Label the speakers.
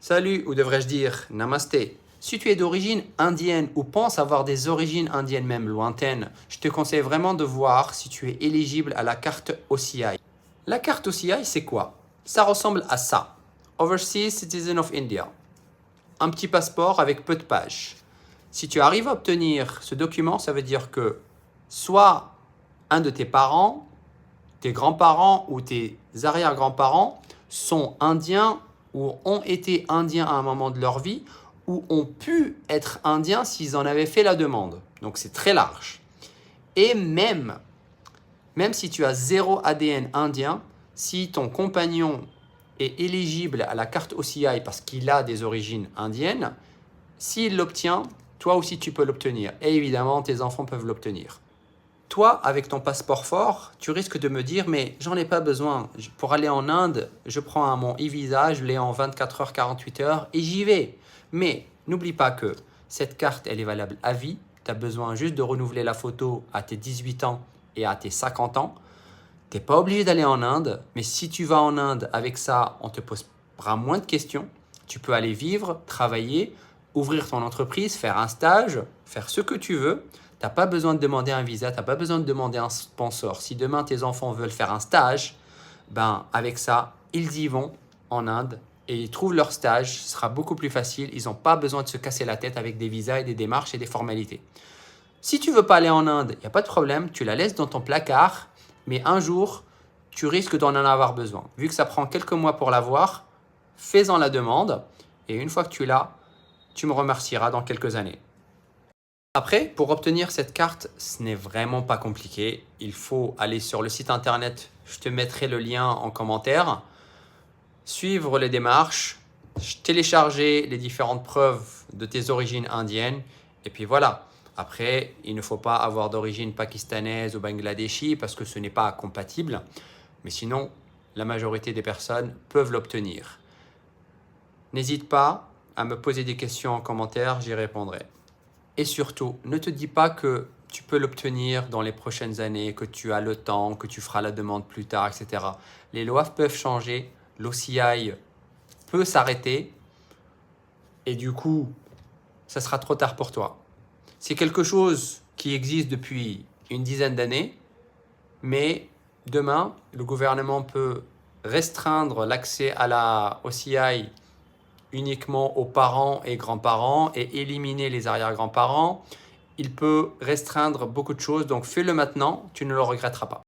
Speaker 1: Salut, ou devrais-je dire Namasté. Si tu es d'origine indienne ou penses avoir des origines indiennes même lointaines, je te conseille vraiment de voir si tu es éligible à la carte OCI. La carte OCI, c'est quoi? Ça ressemble à ça. Overseas Citizen of India. Un petit passeport avec peu de pages. Si tu arrives à obtenir ce document, ça veut dire que soit un de tes parents, tes grands-parents ou tes arrière-grands-parents sont indiens ou ont été indiens à un moment de leur vie ou ont pu être indiens s'ils en avaient fait la demande. Donc c'est très large. Et même si tu as zéro ADN indien, si ton compagnon est éligible à la carte OCI parce qu'il a des origines indiennes, s'il l'obtient, toi aussi tu peux l'obtenir. Et évidemment, tes enfants peuvent l'obtenir. Toi, avec ton passeport fort, tu risques de me dire « mais j'en ai pas besoin. Pour aller en Inde, je prends mon e-visa, je l'ai en 24 heures, 48 heures et j'y vais. » Mais n'oublie pas que cette carte, elle est valable à vie. Tu as besoin juste de renouveler la photo à tes 18 ans et à tes 50 ans. Tu n'es pas obligé d'aller en Inde, mais si tu vas en Inde avec ça, on te posera moins de questions. Tu peux aller vivre, travailler, ouvrir ton entreprise, faire un stage, faire ce que tu veux. Tu n'as pas besoin de demander un visa, tu n'as pas besoin de demander un sponsor. Si demain tes enfants veulent faire un stage, ben avec ça, ils y vont en Inde et ils trouvent leur stage. Ce sera beaucoup plus facile. Ils n'ont pas besoin de se casser la tête avec des visas et des démarches et des formalités. Si tu ne veux pas aller en Inde, il n'y a pas de problème. Tu la laisses dans ton placard, mais un jour, tu risques d'en avoir besoin. Vu que ça prend quelques mois pour l'avoir, fais-en la demande et une fois que tu l'as, tu me remercieras dans quelques années. Après, pour obtenir cette carte, ce n'est vraiment pas compliqué. Il faut aller sur le site internet, je te mettrai le lien en commentaire, suivre les démarches, télécharger les différentes preuves de tes origines indiennes et puis voilà. Après, il ne faut pas avoir d'origine pakistanaise ou bangladeshi parce que ce n'est pas compatible. Mais sinon, la majorité des personnes peuvent l'obtenir. N'hésite pas à me poser des questions en commentaire, j'y répondrai. Et surtout, ne te dis pas que tu peux l'obtenir dans les prochaines années, que tu as le temps, que tu feras la demande plus tard, etc. Les lois peuvent changer, l'OCI peut s'arrêter et du coup, ça sera trop tard pour toi. C'est quelque chose qui existe depuis une dizaine d'années, mais demain, le gouvernement peut restreindre l'accès à la OCI uniquement aux parents et grands-parents et éliminer les arrière-grands-parents. Il peut restreindre beaucoup de choses, donc fais-le maintenant, tu ne le regretteras pas.